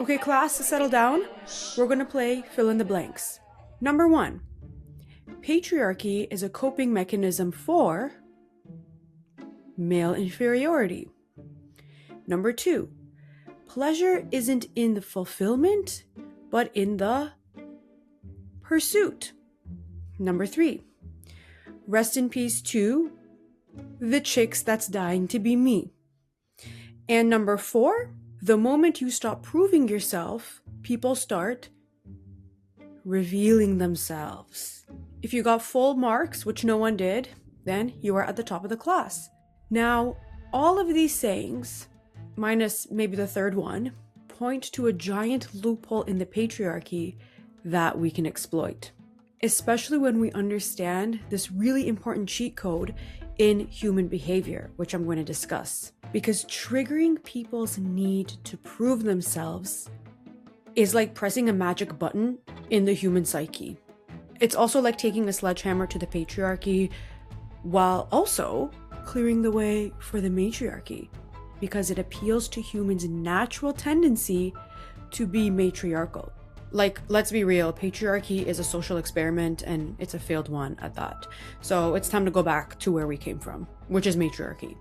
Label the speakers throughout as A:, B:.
A: Okay, class, settle down. We're going to play fill in the blanks. Number 1, patriarchy is a coping mechanism for male inferiority. Number 2, pleasure isn't in the fulfillment, but in the pursuit. Number 3, rest in peace to the chicks that's dying to be me. And number 4, the moment you stop proving yourself, people start revealing themselves. If you got full marks, which no one did, then you are at the top of the class. Now, all of these sayings, minus maybe the third one, point to a giant loophole in the patriarchy that we can exploit, especially when we understand this really important cheat code in human behavior, which I'm going to discuss. Because triggering people's need to prove themselves is like pressing a magic button in the human psyche. It's also like taking a sledgehammer to the patriarchy while also clearing the way for the matriarchy, because it appeals to humans' natural tendency to be matriarchal. Like, let's be real, patriarchy is a social experiment and it's a failed one at that. So it's time to go back to where we came from, which is matriarchy.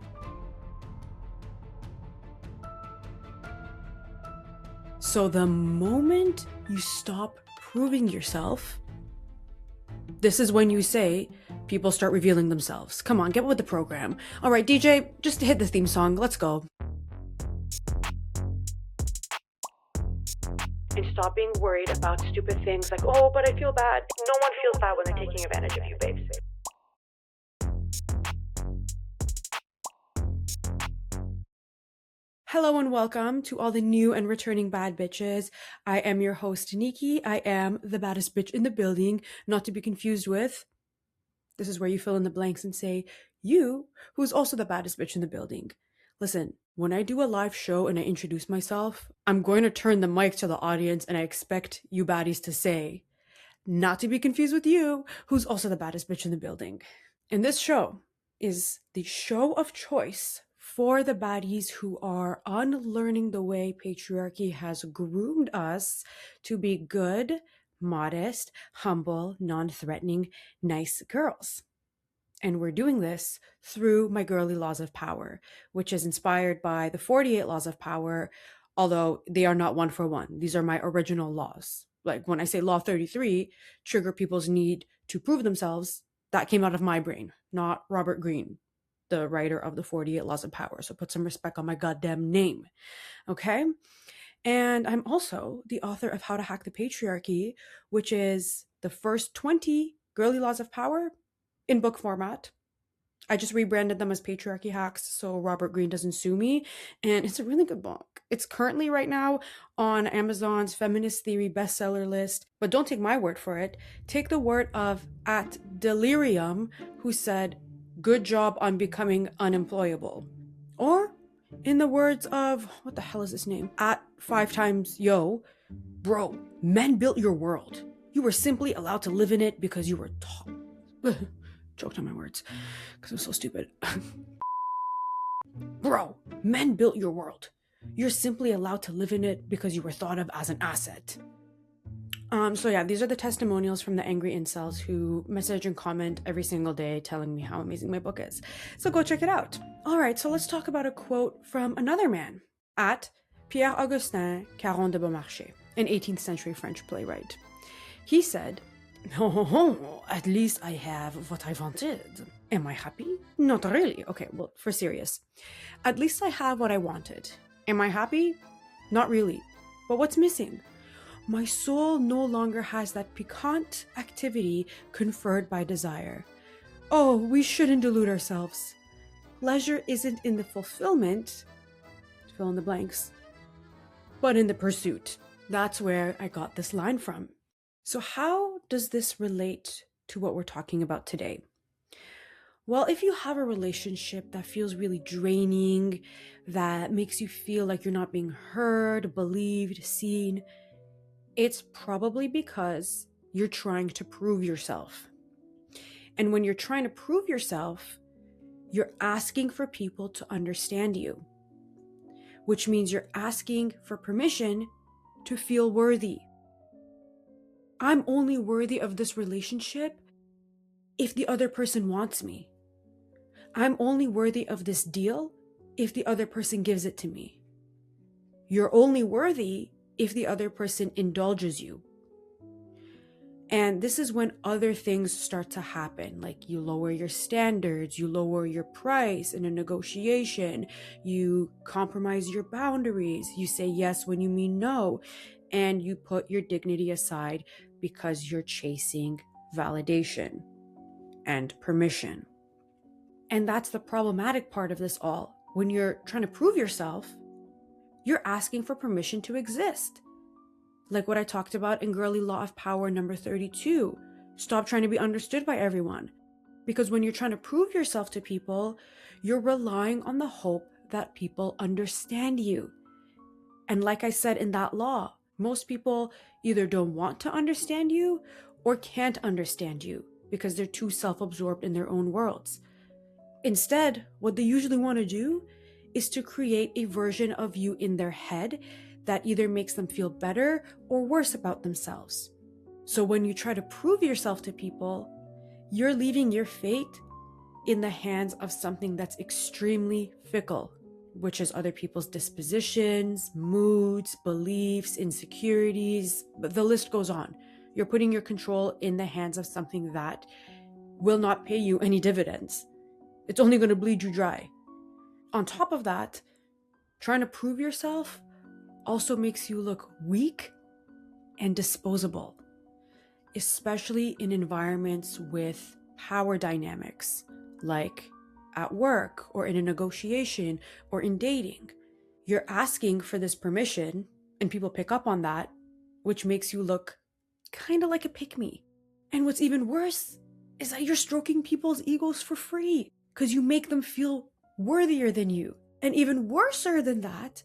A: So the moment you stop proving yourself, this is when you say people start revealing themselves. Come on, get with the program. All right, DJ, just hit the theme song. Let's go. And stop being worried about stupid things like, oh, but I feel bad. No one feels bad when they're taking advantage of you, babes. Hello and welcome to all the new and returning bad bitches. I am your host, Nikki. I am the baddest bitch in the building, not to be confused with. This is where you fill in the blanks and say, you, who's also the baddest bitch in the building. Listen, when I do a live show and I introduce myself, I'm going to turn the mic to the audience and I expect you baddies to say, not to be confused with you, who's also the baddest bitch in the building. And this show is the show of choice for the baddies who are unlearning the way patriarchy has groomed us to be good, modest, humble, non-threatening, nice girls. And we're doing this through my girly laws of power, which is inspired by the 48 laws of power, although they are not one for one. These are my original laws. Like when I say law 33, trigger people's need to prove themselves, that came out of my brain, not Robert Greene, the writer of the 48 laws of power. So put some respect on my goddamn name. Okay. And I'm also the author of How to Hack the Patriarchy, which is the first 20 girly laws of power in book format. I just rebranded them as Patriarchy Hacks so Robert Greene doesn't sue me. And it's a really good book. It's currently right now on Amazon's feminist theory bestseller list. But don't take my word for it. Take the word of @Delirium, who said, good job on becoming unemployable. Or in the words of, what the hell is his name? @5XYo, bro, men built your world. You were simply allowed to live in it because you were taught. Choked on my words because I'm so stupid. Bro, men built your world. You're simply allowed to live in it because you were thought of as an asset. So yeah, these are the testimonials from the angry incels who message and comment every single day telling me how amazing my book is. So go check it out. All right, so let's talk about a quote from another man, Pierre-Augustin Caron de Beaumarchais, an 18th century French playwright. He said, "Oh, at least I have what I wanted. Am I happy? Not really. Okay, well, for serious. At least I have what I wanted. Am I happy? Not really. But what's missing? My soul no longer has that piquant activity conferred by desire. Oh, we shouldn't delude ourselves. Pleasure isn't in the fulfillment, fill in the blanks, but in the pursuit." That's where I got this line from. So how does this relate to what we're talking about today? Well, if you have a relationship that feels really draining, that makes you feel like you're not being heard, believed, seen, it's probably because you're trying to prove yourself. And when you're trying to prove yourself, you're asking for people to understand you, which means you're asking for permission to feel worthy. I'm only worthy of this relationship if the other person wants me. I'm only worthy of this deal if the other person gives it to me. You're only worthy if the other person indulges you. And this is when other things start to happen, like you lower your standards, you lower your price in a negotiation, you compromise your boundaries, you say yes when you mean no, and you put your dignity aside because you're chasing validation and permission. And that's the problematic part of this all. When you're trying to prove yourself, you're asking for permission to exist. Like what I talked about in Girly Law of Power number 32. Stop trying to be understood by everyone. Because when you're trying to prove yourself to people, you're relying on the hope that people understand you. And like I said in that law, most people either don't want to understand you or can't understand you because they're too self-absorbed in their own worlds. Instead, what they usually want to do is to create a version of you in their head that either makes them feel better or worse about themselves. So when you try to prove yourself to people, you're leaving your fate in the hands of something that's extremely fickle, which is other people's dispositions, moods, beliefs, insecurities, but the list goes on. You're putting your control in the hands of something that will not pay you any dividends. It's only going to bleed you dry. On top of that, trying to prove yourself also makes you look weak and disposable, especially in environments with power dynamics, like at work or in a negotiation or in dating. You're asking for this permission and people pick up on that, which makes you look kind of like a pick-me. And what's even worse is that you're stroking people's egos for free because you make them feel worthier than you. And even worser than that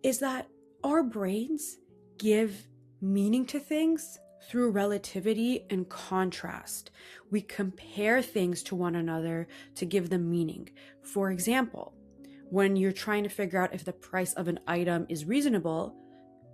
A: is that our brains give meaning to things through relativity and contrast. We compare things to one another to give them meaning. For example, when you're trying to figure out if the price of an item is reasonable,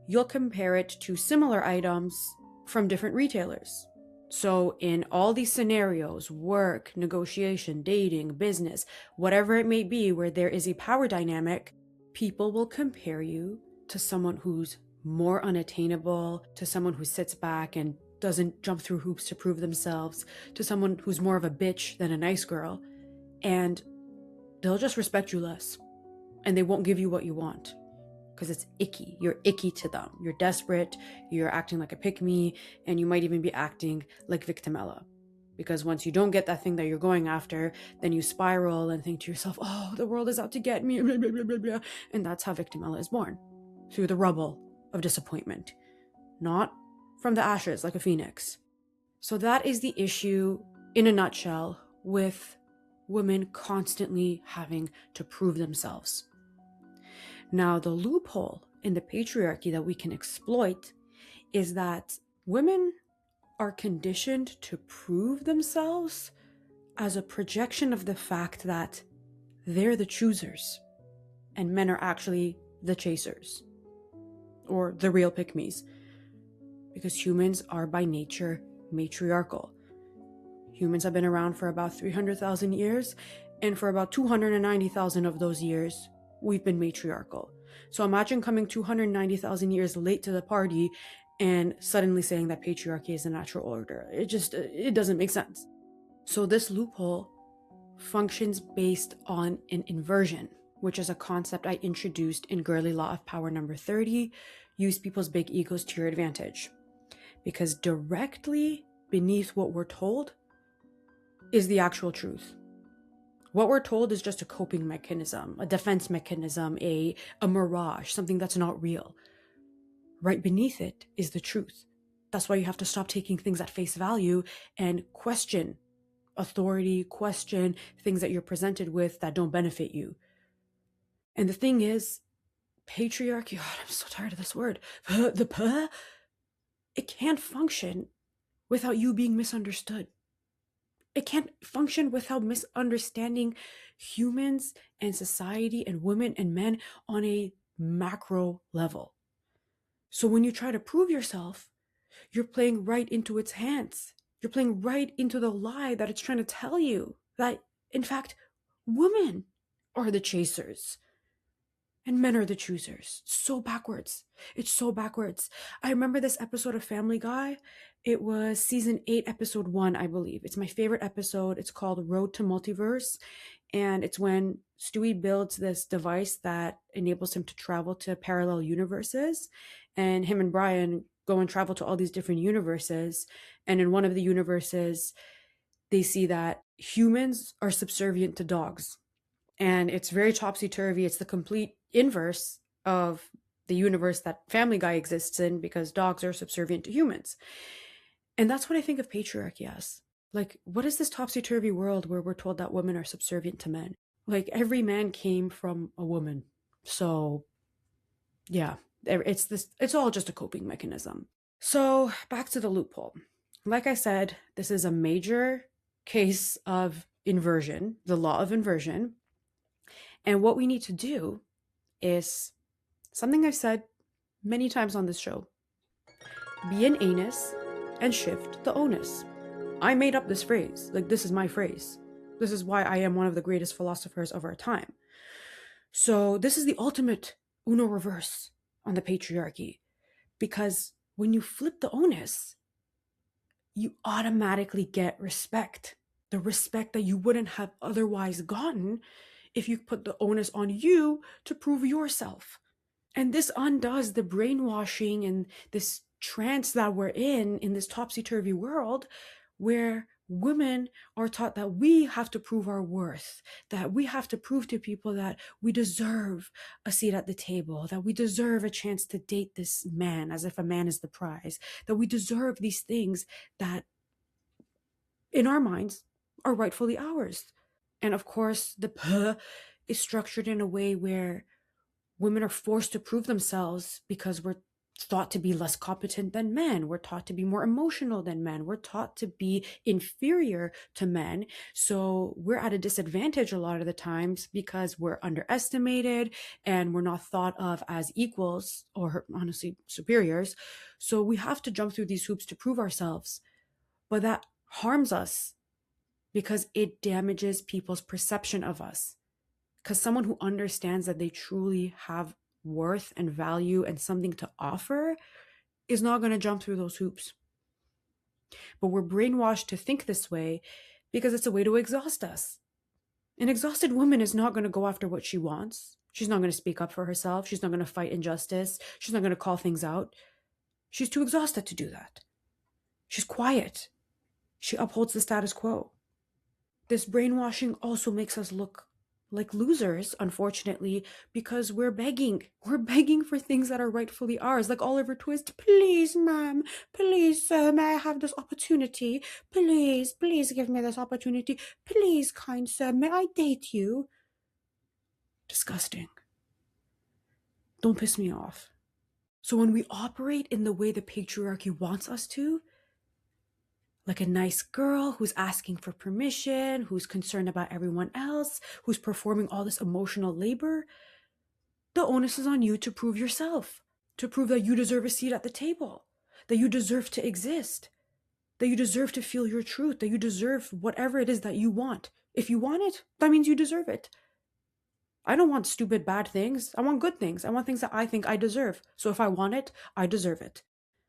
A: you'll compare it to similar items from different retailers. So in all these scenarios, work, negotiation, dating, business, whatever it may be where there is a power dynamic, people will compare you to someone who's more unattainable, to someone who sits back and doesn't jump through hoops to prove themselves, to someone who's more of a bitch than a nice girl, and they'll just respect you less, and they won't give you what you want because it's icky. You're icky to them. You're desperate, you're acting like a pick-me, and you might even be acting like victimella. Because once you don't get that thing that you're going after, then you spiral and think to yourself, oh, the world is out to get me, blah, blah, blah, blah, blah. And that's how victimella is born. Through the rubble of disappointment, not from the ashes like a phoenix. So that is the issue in a nutshell with women constantly having to prove themselves. Now, the loophole in the patriarchy that we can exploit is that women are conditioned to prove themselves as a projection of the fact that they're the choosers and men are actually the chasers, or the real pick-me's, because humans are by nature matriarchal. Humans have been around for about 300,000 years, and for about 290,000 of those years, we've been matriarchal. So imagine coming 290,000 years late to the party and suddenly saying that patriarchy is the natural order. It doesn't make sense. So this loophole functions based on an inversion, which is a concept I introduced in Girly Law of Power number 30, use people's big egos to your advantage. Because directly beneath what we're told is the actual truth. What we're told is just a coping mechanism, a defense mechanism, a mirage, something that's not real. Right beneath it is the truth. That's why you have to stop taking things at face value and question authority, question things that you're presented with that don't benefit you. And the thing is, patriarchy, God, I'm so tired of this word, it can't function without you being misunderstood. It can't function without misunderstanding humans and society and women and men on a macro level. So when you try to prove yourself, you're playing right into its hands. You're playing right into the lie that it's trying to tell you that, in fact, women are the chasers and men are the choosers. So backwards. It's so backwards. I remember this episode of Family Guy. It was season 8, episode 1, I believe. It's my favorite episode. It's called Road to Multiverse. And it's when Stewie builds this device that enables him to travel to parallel universes. And him and Brian go and travel to all these different universes. And in one of the universes, they see that humans are subservient to dogs. And it's very topsy-turvy. It's the complete inverse of the universe that Family Guy exists in, because dogs are subservient to humans. And that's what I think of patriarchy as. Like, what is this topsy-turvy world where we're told that women are subservient to men? Like, every man came from a woman. So, yeah, it's all just a coping mechanism. So, back to the loophole. Like I said, this is a major case of inversion, the law of inversion. And what we need to do is something I've said many times on this show. Be an anus and shift the onus. I made up this phrase. Like, this is my phrase. This is why I am one of the greatest philosophers of our time. So this is the ultimate Uno reverse on the patriarchy. Because when you flip the onus, you automatically get respect. The respect that you wouldn't have otherwise gotten if you put the onus on you to prove yourself. And this undoes the brainwashing and this trance that we're in this topsy-turvy world, where women are taught that we have to prove our worth, that we have to prove to people that we deserve a seat at the table, that we deserve a chance to date this man as if a man is the prize, that we deserve these things that in our minds are rightfully ours. And of course, the P is structured in a way where women are forced to prove themselves because we're thought to be less competent than men. We're taught to be more emotional than men. We're taught to be inferior to men. So we're at a disadvantage a lot of the times because we're underestimated and we're not thought of as equals or honestly superiors. So we have to jump through these hoops to prove ourselves. But that harms us because it damages people's perception of us. Because someone who understands that they truly have worth and value and something to offer is not going to jump through those hoops. But we're brainwashed to think this way because it's a way to exhaust us. An exhausted woman is not going to go after what she wants. She's not going to speak up for herself. She's not going to fight injustice. She's not going to call things out. She's too exhausted to do that. She's quiet. She upholds the status quo. This brainwashing also makes us look like losers, unfortunately, because we're begging. We're begging for things that are rightfully ours. Like Oliver Twist, please, ma'am, please, sir, may I have this opportunity? Please, please give me this opportunity. Please, kind sir, may I date you? Disgusting. Don't piss me off. So when we operate in the way the patriarchy wants us to, like a nice girl who's asking for permission, who's concerned about everyone else, who's performing all this emotional labor, the onus is on you to prove yourself, to prove that you deserve a seat at the table, that you deserve to exist, that you deserve to feel your truth, that you deserve whatever it is that you want. If you want it, that means you deserve it. I don't want stupid bad things. I want good things. I want things that I think I deserve. So if I want it, I deserve it.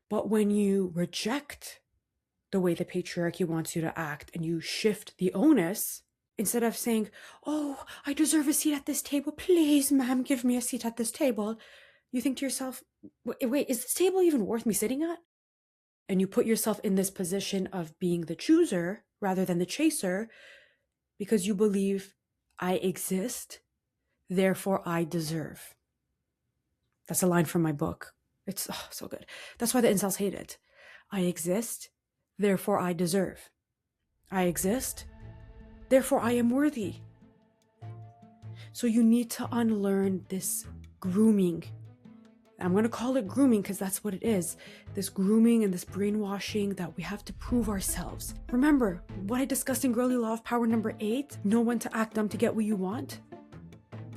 A: But when you reject the way the patriarchy wants you to act and you shift the onus, instead of saying, oh, I deserve a seat at this table, please, ma'am, give me a seat at this table, you think to yourself, wait, is this table even worth me sitting at? And you put yourself in this position of being the chooser rather than the chaser because you believe I exist, therefore I deserve. That's a line from my book. It's so good. That's why the incels hate it. I exist, therefore I deserve. I exist, therefore I am worthy. So you need to unlearn this grooming. I'm going to call it grooming because that's what it is. This grooming and this brainwashing that we have to prove ourselves. Remember what I discussed in Girly Law of Power number 8? Know when to act dumb to get what you want.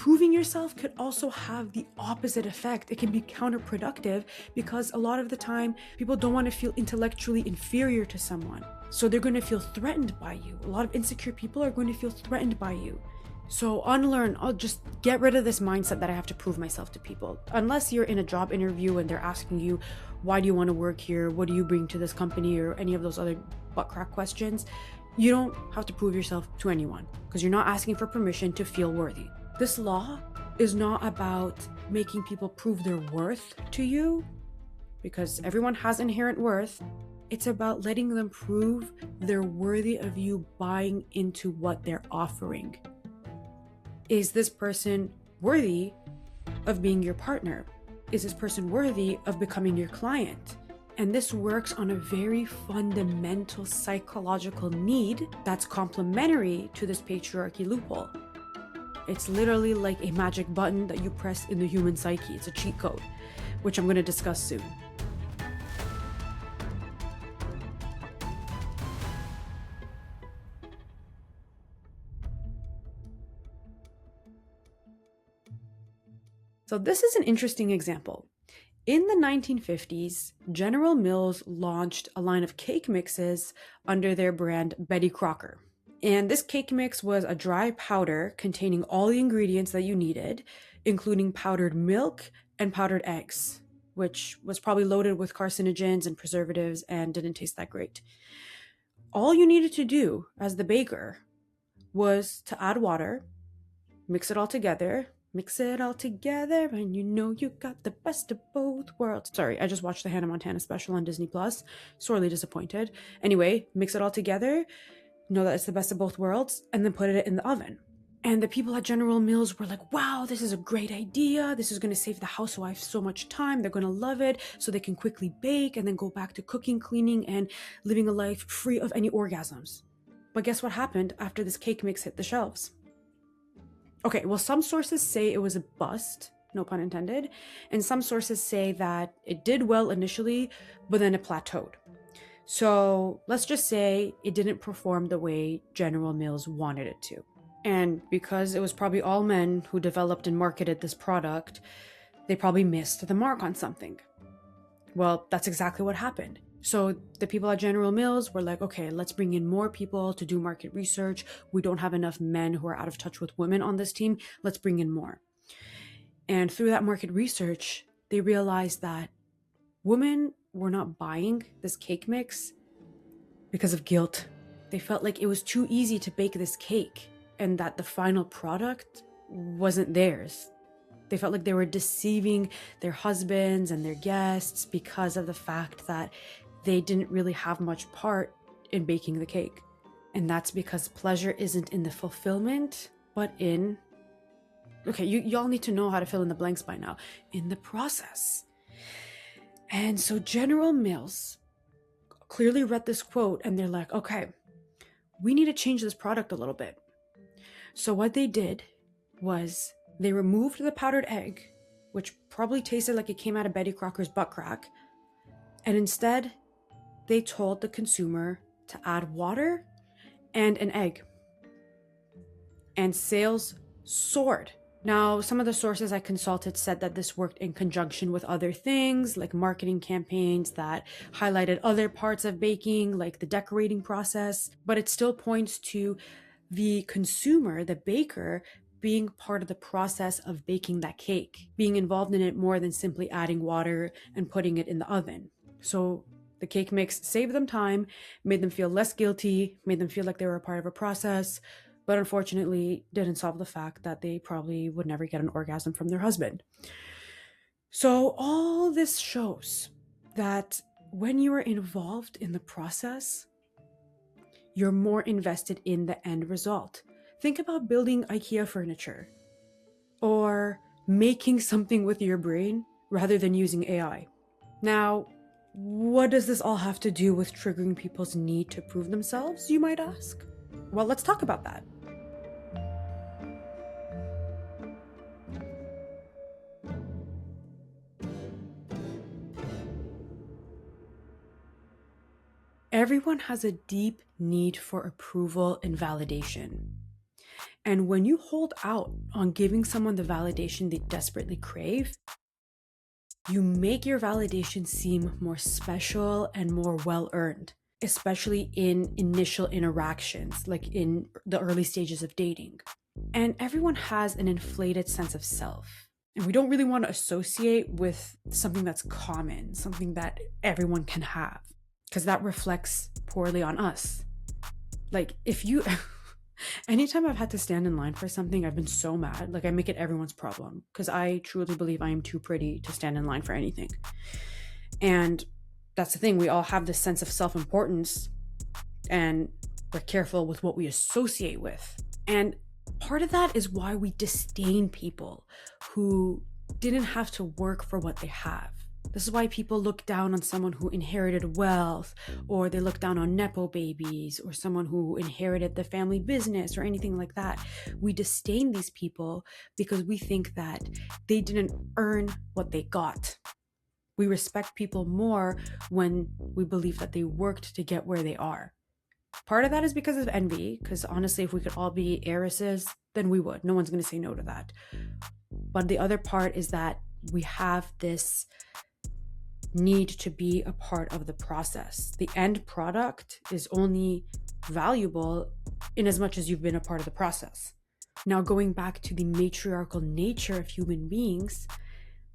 A: Proving yourself could also have the opposite effect. It can be counterproductive because a lot of the time people don't want to feel intellectually inferior to someone. So they're going to feel threatened by you. A lot of insecure people are going to feel threatened by you. So unlearn, I'll just get rid of this mindset that I have to prove myself to people. Unless you're in a job interview and they're asking you, why do you want to work here? What do you bring to this company? Or any of those other butt crack questions. You don't have to prove yourself to anyone because you're not asking for permission to feel worthy. This law is not about making people prove their worth to you because everyone has inherent worth. It's about letting them prove they're worthy of you buying into what they're offering. Is this person worthy of being your partner? Is this person worthy of becoming your client? And this works on a very fundamental psychological need that's complementary to this patriarchy loophole. It's literally like a magic button that you press in the human psyche. It's a cheat code, which I'm going to discuss soon. So this is an interesting example. In the 1950s, General Mills launched a line of cake mixes under their brand Betty Crocker. And this cake mix was a dry powder containing all the ingredients that you needed, including powdered milk and powdered eggs, which was probably loaded with carcinogens and preservatives and didn't taste that great. All you needed to do as the baker was to add water, mix it all together, and you know you got the best of both worlds. Sorry, I just watched the Hannah Montana special on Disney+. Sorely disappointed. Anyway, mix it all together, know that it's the best of both worlds, and then put it in the oven. And the people at General Mills were like, wow, this is a great idea. This is going to save the housewife so much time. They're going to love it so they can quickly bake and then go back to cooking, cleaning, and living a life free of any orgasms. But guess what happened after this cake mix hit the shelves? Okay, well, some sources say it was a bust, no pun intended, and some sources say that it did well initially, but then it plateaued. So let's just say it didn't perform the way General Mills wanted it to. And because it was probably all men who developed and marketed this product, they probably missed the mark on something. Well, that's exactly what happened. So the people at General Mills were like, okay, let's bring in more people to do market research. We don't have enough men who are out of touch with women on this team. Let's bring in more. And through that market research, they realized that women were not buying this cake mix because of guilt. They felt like it was too easy to bake this cake and that the final product wasn't theirs. They felt like they were deceiving their husbands and their guests because of the fact that they didn't really have much part in baking the cake. And that's because pleasure isn't in the fulfillment, but in, okay, y'all need to know how to fill in the blanks by now, in the process. And so General Mills clearly read this quote and they're like, okay, we need to change this product a little bit. So what they did was they removed the powdered egg, which probably tasted like it came out of Betty Crocker's butt crack, and instead they told the consumer to add water and an egg. And sales soared. Now, some of the sources I consulted said that this worked in conjunction with other things, like marketing campaigns that highlighted other parts of baking, like the decorating process, but it still points to the consumer, the baker, being part of the process of baking that cake, being involved in it more than simply adding water and putting it in the oven. So the cake mix saved them time, made them feel less guilty, made them feel like they were a part of a process, but unfortunately didn't solve the fact that they probably would never get an orgasm from their husband. So all this shows that when you are involved in the process, you're more invested in the end result. Think about building IKEA furniture or making something with your brain rather than using AI. Now, what does this all have to do with triggering people's need to prove themselves, you might ask? Well, let's talk about that. Everyone has a deep need for approval and validation. And when you hold out on giving someone the validation they desperately crave, you make your validation seem more special and more well-earned, especially in initial interactions, like in the early stages of dating. And everyone has an inflated sense of self. And we don't really want to associate with something that's common, something that everyone can have, because that reflects poorly on us. Like, if you, anytime I've had to stand in line for something, I've been so mad. Like, I make it everyone's problem because I truly believe I am too pretty to stand in line for anything. And that's the thing, we all have this sense of self-importance and we're careful with what we associate with. And part of that is why we disdain people who didn't have to work for what they have. This is why people look down on someone who inherited wealth, or they look down on Nepo babies, or someone who inherited the family business, or anything like that. We disdain these people because we think that they didn't earn what they got. We respect people more when we believe that they worked to get where they are. Part of that is because of envy, because honestly, if we could all be heiresses, then we would. No one's going to say no to that. But the other part is that we have this need to be a part of the process. The end product is only valuable in as much as you've been a part of the process. Now, going back to the matriarchal nature of human beings,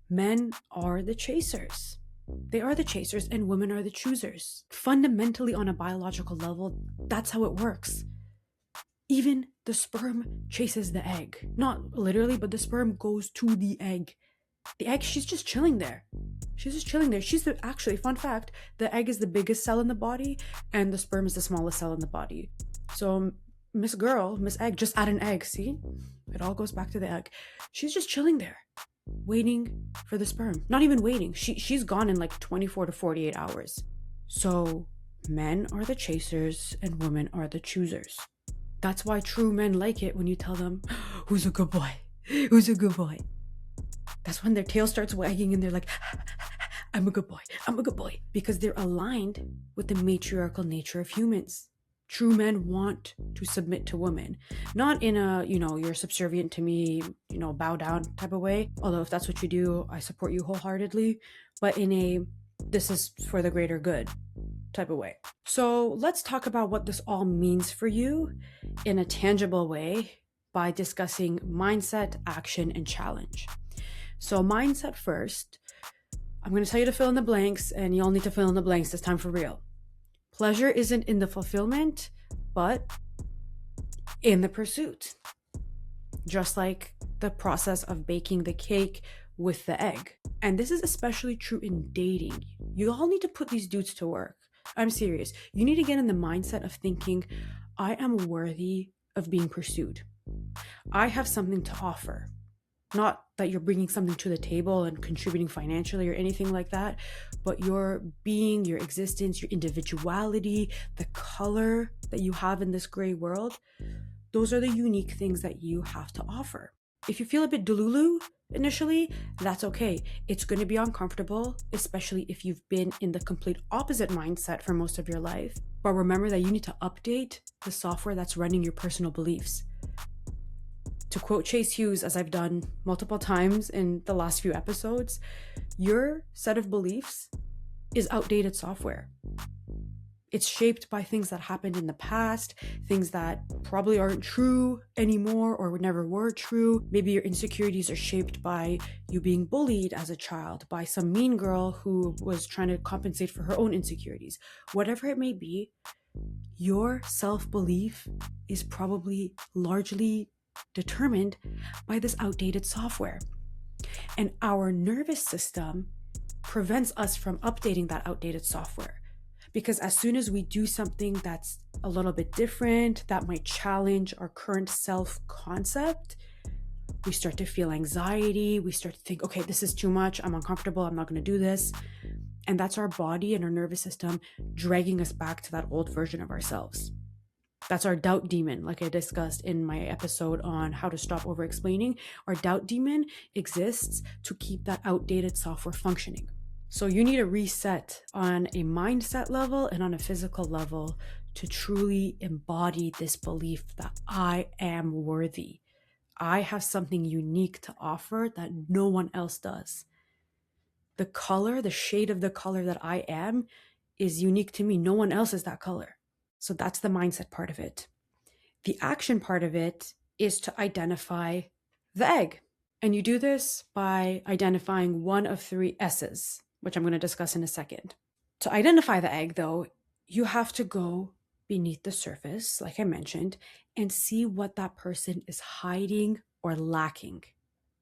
A: men are the chasers. They are the chasers and women are the choosers. Fundamentally, on a biological level, that's how it works. Even the sperm chases the egg. Not literally, but the sperm goes to the egg. The egg, she's just chilling there. She's actually, fun fact, the egg is the biggest cell in the body and the sperm is the smallest cell in the body. So Miss Egg, just add an egg, see? It all goes back to the egg. She's just chilling there, waiting for the sperm. Not even waiting. She's gone in like 24 to 48 hours. So men are the chasers and women are the choosers. That's why true men like it when you tell them, who's a good boy? Who's a good boy? That's when their tail starts wagging and they're like, I'm a good boy. I'm a good boy. Because they're aligned with the matriarchal nature of humans. True men want to submit to women. Not in a, you're subservient to me, bow down type of way. Although if that's what you do, I support you wholeheartedly. But in a, this is for the greater good type of way. So let's talk about what this all means for you in a tangible way by discussing mindset, action, and challenge. So mindset first. I'm going to tell you to fill in the blanks, and y'all need to fill in the blanks this time for real. Pleasure isn't in the fulfillment, but in the pursuit. Just like the process of baking the cake with the egg. And this is especially true in dating. You all need to put these dudes to work. I'm serious. You need to get in the mindset of thinking, I am worthy of being pursued. I have something to offer. Not that you're bringing something to the table and contributing financially or anything like that, but your being, your existence, your individuality, the color that you have in this gray world, those are the unique things that you have to offer. If you feel a bit delulu initially, that's okay. It's going to be uncomfortable, especially if you've been in the complete opposite mindset for most of your life. But remember that you need to update the software that's running your personal beliefs. To quote Chase Hughes, as I've done multiple times in the last few episodes, your set of beliefs is outdated software. It's shaped by things that happened in the past, things that probably aren't true anymore or never were true. Maybe your insecurities are shaped by you being bullied as a child, by some mean girl who was trying to compensate for her own insecurities. Whatever it may be, your self-belief is probably largely determined by this outdated software. And our nervous system prevents us from updating that outdated software. Because as soon as we do something that's a little bit different, that might challenge our current self-concept, we start to feel anxiety. We start to think, okay, this is too much. I'm uncomfortable. I'm not going to do this. And that's our body and our nervous system dragging us back to that old version of ourselves. That's our doubt demon, like I discussed in my episode on how to stop over-explaining. Our doubt demon exists to keep that outdated software functioning. So you need a reset on a mindset level and on a physical level to truly embody this belief that I am worthy. I have something unique to offer that no one else does. The color, the shade of the color that I am is unique to me. No one else is that color. So that's the mindset part of it. The action part of it is to identify the egg. And you do this by identifying one of three S's, which I'm going to discuss in a second. To identify the egg, though, you have to go beneath the surface, like I mentioned, and see what that person is hiding or lacking.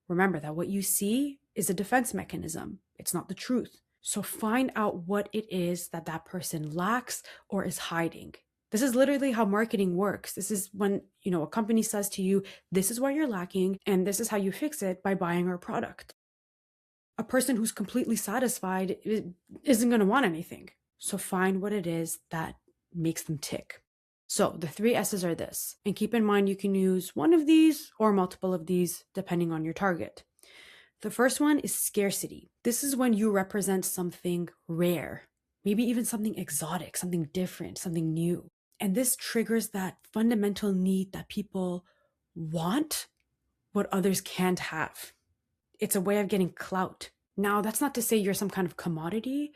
A: Remember that what you see is a defense mechanism. It's not the truth. So find out what it is that that person lacks or is hiding. This is literally how marketing works. This is when, a company says to you, this is what you're lacking, and this is how you fix it by buying our product. A person who's completely satisfied isn't going to want anything. So find what it is that makes them tick. So the three S's are this, and keep in mind you can use one of these or multiple of these depending on your target. The first one is scarcity. This is when you represent something rare, maybe even something exotic, something different, something new. And this triggers that fundamental need that people want what others can't have. It's a way of getting clout. Now, that's not to say you're some kind of commodity,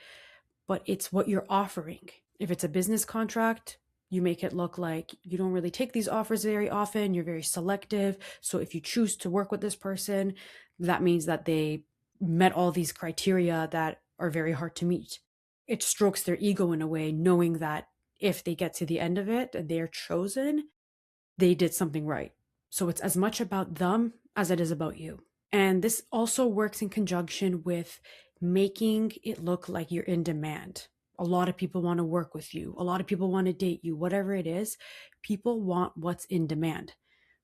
A: but it's what you're offering. If it's a business contract, you make it look like you don't really take these offers very often. You're very selective. So if you choose to work with this person, that means that they met all these criteria that are very hard to meet. It strokes their ego in a way, knowing that if they get to the end of it and they're chosen, they did something right. So it's as much about them as it is about you. And this also works in conjunction with making it look like you're in demand. A lot of people want to work with you. A lot of people want to date you. Whatever it is, people want what's in demand.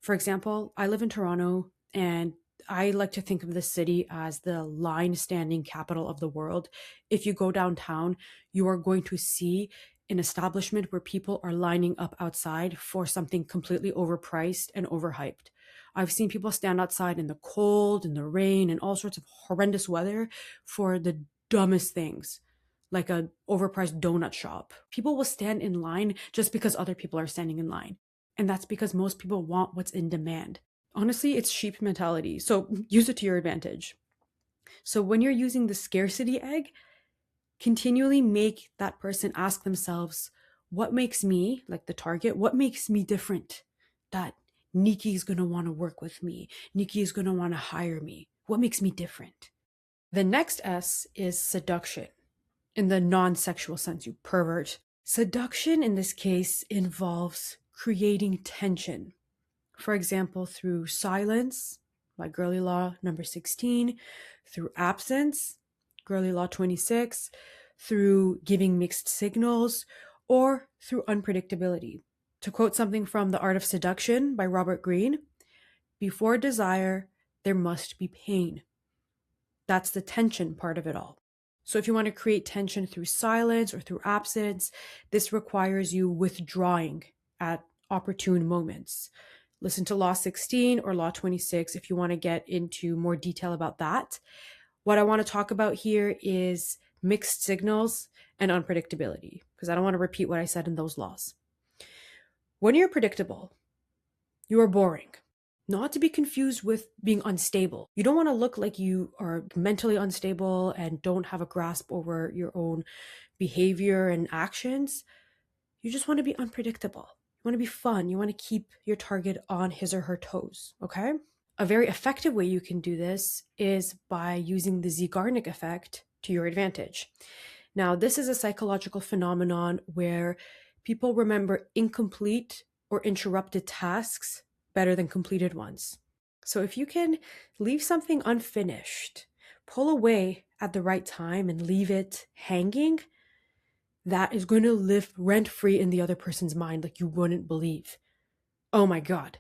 A: For example, I live in Toronto, and I like to think of the city as the line standing capital of the world. If you go downtown, you are going to see an establishment where people are lining up outside for something completely overpriced and overhyped. I've seen people stand outside in the cold, in the rain, and all sorts of horrendous weather for the dumbest things, like a overpriced donut shop. People will stand in line just because other people are standing in line. And that's because most people want what's in demand. Honestly, it's sheep mentality. So use it to your advantage. So when you're using the scarcity egg, continually make that person ask themselves, what makes me, like the target, what makes me different that Nikki is going to want to work with me? Nikki is going to want to hire me. What makes me different? The next S is seduction. In the non-sexual sense, you pervert. Seduction in this case involves creating tension. For example, through silence, like Girly Law number 16, through absence, Girly Law 26, through giving mixed signals, or through unpredictability. To quote something from The Art of Seduction by Robert Greene, before desire, there must be pain. That's the tension part of it all. So if you want to create tension through silence or through absence, this requires you withdrawing at opportune moments. Listen to Law 16 or Law 26 if you want to get into more detail about that. What I want to talk about here is mixed signals and unpredictability, because I don't want to repeat what I said in those laws. When you're predictable, you are boring. Not to be confused with being unstable. You don't want to look like you are mentally unstable and don't have a grasp over your own behavior and actions. You just want to be unpredictable. You want to be fun. You want to keep your target on his or her toes, okay? A very effective way you can do this is by using the Zeigarnik effect to your advantage. Now, this is a psychological phenomenon where people remember incomplete or interrupted tasks better than completed ones. So if you can leave something unfinished, pull away at the right time and leave it hanging, that is going to live rent-free in the other person's mind like you wouldn't believe. Oh my God.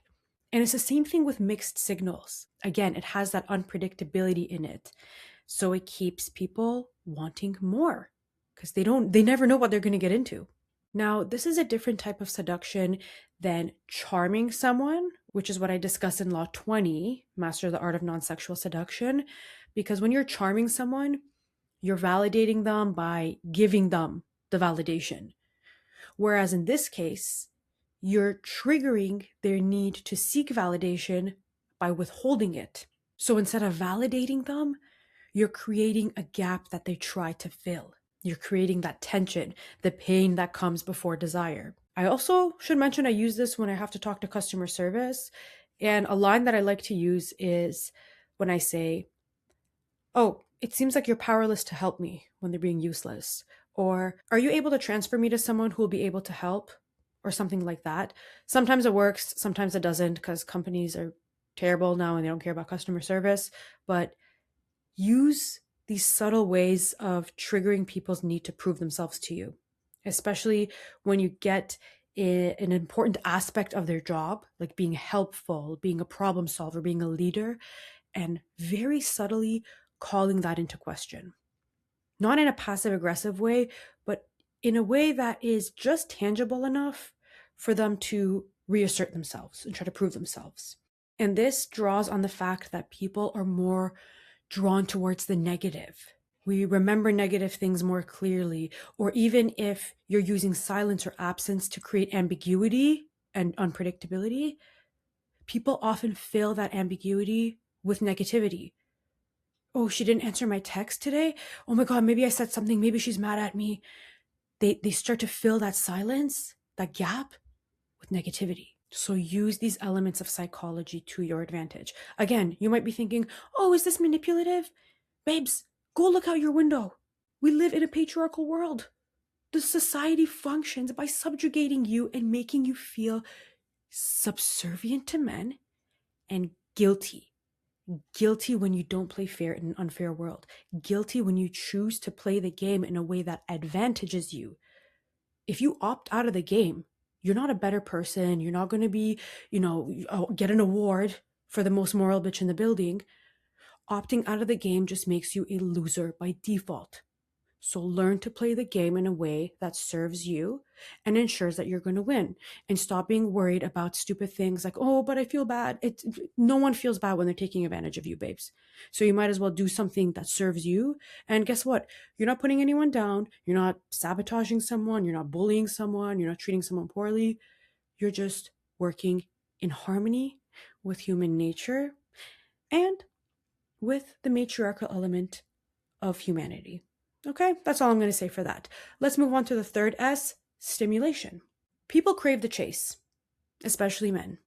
A: And it's the same thing with mixed signals. Again, it has that unpredictability in it. So it keeps people wanting more because they never know what they're going to get into. Now, this is a different type of seduction than charming someone, which is what I discuss in Law 20, Master the Art of Non-Sexual Seduction, because when you're charming someone, you're validating them by giving them the validation. Whereas in this case, you're triggering their need to seek validation by withholding it. So instead of validating them, you're creating a gap that they try to fill. You're creating that tension, the pain that comes before desire. I also should mention I use this when I have to talk to customer service. And a line that I like to use is when I say, "Oh, it seems like you're powerless to help me," when they're being useless. Or, "Are you able to transfer me to someone who will be able to help?" Or something like that. Sometimes it works, sometimes it doesn't, because companies are terrible now and they don't care about customer service. But use these subtle ways of triggering people's need to prove themselves to you, especially when you get an important aspect of their job, like being helpful, being a problem solver, being a leader, and very subtly calling that into question. Not in a passive aggressive way, but in a way that is just tangible enough for them to reassert themselves and try to prove themselves. And this draws on the fact that people are more drawn towards the negative. We remember negative things more clearly, or even if you're using silence or absence to create ambiguity and unpredictability, people often fill that ambiguity with negativity. "Oh, she didn't answer my text today. Oh my God, maybe I said something. Maybe she's mad at me." They start to fill that silence, that gap, with negativity. So use these elements of psychology to your advantage. Again, you might be thinking, "Oh, is this manipulative?" Babes, go look out your window. We live in a patriarchal world. The society functions by subjugating you and making you feel subservient to men and guilty. Guilty when you don't play fair in an unfair world. Guilty when you choose to play the game in a way that advantages you. If you opt out of the game, you're not a better person. You're not going to be, get an award for the most moral bitch in the building. Opting out of the game just makes you a loser by default. So learn to play the game in a way that serves you and ensures that you're going to win, and stop being worried about stupid things like, "Oh, but I feel bad." No one feels bad when they're taking advantage of you, babes. So you might as well do something that serves you. And guess what? You're not putting anyone down. You're not sabotaging someone. You're not bullying someone. You're not treating someone poorly. You're just working in harmony with human nature and with the matriarchal element of humanity. Okay, that's all I'm going to say for that. Let's move on to the third S, stimulation. People crave the chase, especially men.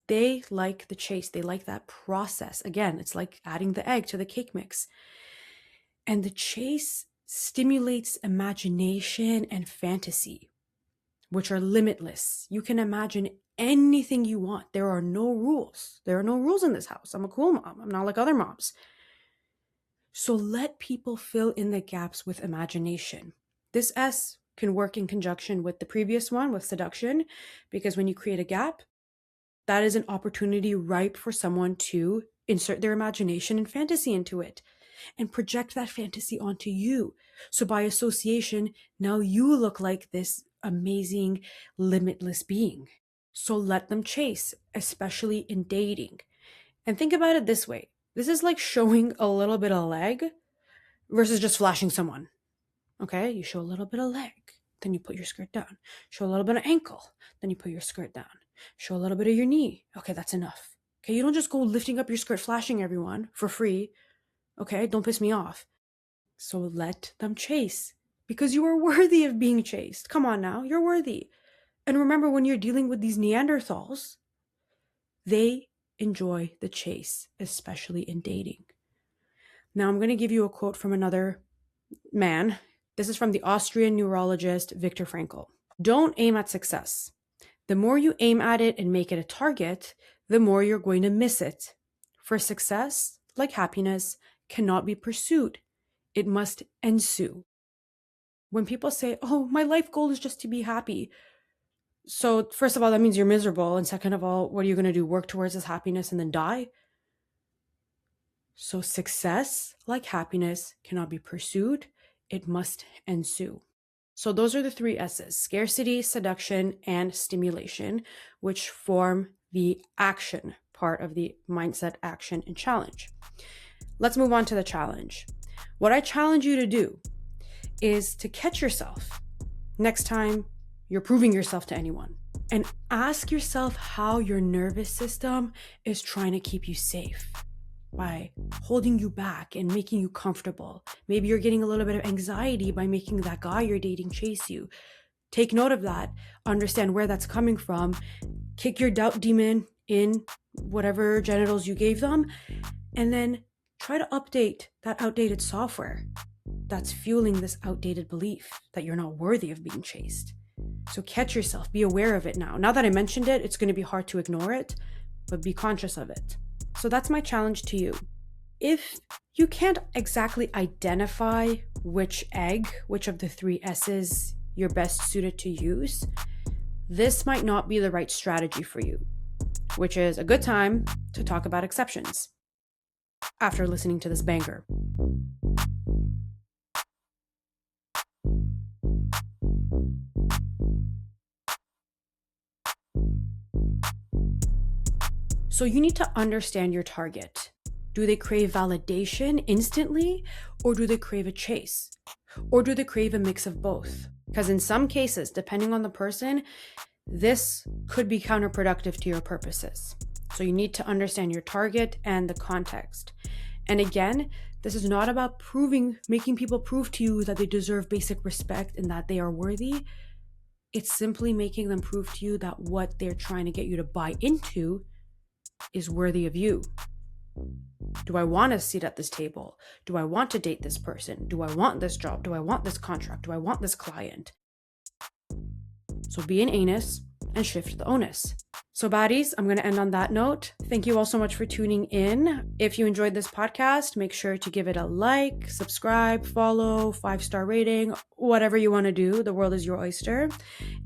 A: They like the chase. They like that process. Again, it's like adding the egg to the cake mix. And the chase stimulates imagination and fantasy, which are limitless. You can imagine anything you want. There are no rules. There are no rules in this house. I'm a cool mom. I'm not like other moms. So let people fill in the gaps with imagination. This S can work in conjunction with the previous one, with seduction, because when you create a gap, that is an opportunity ripe for someone to insert their imagination and fantasy into it and project that fantasy onto you. So by association, now you look like this amazing, limitless being. So let them chase, especially in dating. And think about it this way. This is like showing a little bit of leg versus just flashing someone. Okay, you show a little bit of leg, then you put your skirt down. Show a little bit of ankle, then you put your skirt down. Show a little bit of your knee. Okay, that's enough. Okay, you don't just go lifting up your skirt, flashing everyone for free. Okay, don't piss me off. So let them chase, because you are worthy of being chased. Come on now, you're worthy. And remember, when you're dealing with these Neanderthals, they enjoy the chase, especially in dating. Now, I'm going to give you a quote from another man. This is from the Austrian neurologist Viktor Frankl. "Don't aim at success. The more you aim at it and make it a target, the more you're going to miss it. For success, like happiness, cannot be pursued. It must ensue." When people say, "Oh, my life goal is just to be happy." So first of all, that means you're miserable. And second of all, what are you going to do? Work towards this happiness and then die? So success, like happiness, cannot be pursued. It must ensue. So those are the three S's: scarcity, seduction, and stimulation, which form the action part of the mindset, action, and challenge. Let's move on to the challenge. What I challenge you to do is to catch yourself next time you're proving yourself to anyone. And ask yourself how your nervous system is trying to keep you safe by holding you back and making you comfortable. Maybe you're getting a little bit of anxiety by making that guy you're dating chase you. Take note of that, understand where that's coming from, kick your doubt demon in whatever genitals you gave them, and then try to update that outdated software that's fueling this outdated belief that you're not worthy of being chased. So catch yourself, be aware of it now. Now that I mentioned it, it's going to be hard to ignore it, but be conscious of it. So that's my challenge to you. If you can't exactly identify which of the 3 S's you're best suited to use, this might not be the right strategy for you, which is a good time to talk about exceptions after listening to this banger. So you need to understand your target. Do they crave validation instantly, or do they crave a chase? Or do they crave a mix of both? Because in some cases, depending on the person, this could be counterproductive to your purposes. So you need to understand your target and the context. And again, this is not about making people prove to you that they deserve basic respect and that they are worthy. It's simply making them prove to you that what they're trying to get you to buy into is worthy of you. Do I want a seat at this table? Do I want to date this person? Do I want this job? Do I want this contract? Do I want this client? So be an anus and shift the onus. So baddies, I'm going to end on that note. Thank you all so much for tuning in. If you enjoyed this podcast, make sure to give it a like, subscribe, follow, 5-star rating, whatever you want to do. The world is your oyster.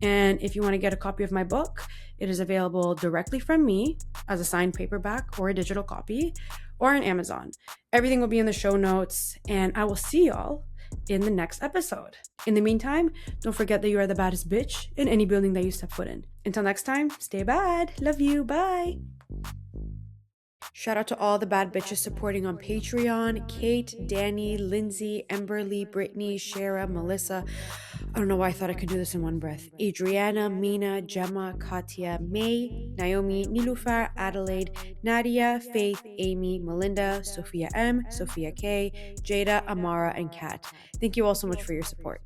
A: And if you want to get a copy of my book, it is available directly from me as a signed paperback or a digital copy or on Amazon. Everything will be in the show notes, and I will see y'all in the next episode. In the meantime, don't forget that you are the baddest bitch in any building that you step foot in. Until next time, stay bad. Love you. Bye. Shout out to all the bad bitches supporting on Patreon: Kate, Danny, Lindsay, Emberly, Brittany, Shara, Melissa. I don't know why I thought I could do this in one breath. Adriana, Mina, Gemma, Katya, May, Naomi, Nilufar, Adelaide, Nadia, Faith, Amy, Melinda, Sophia M, Sophia K, Jada, Amara, and Kat. Thank you all so much for your support.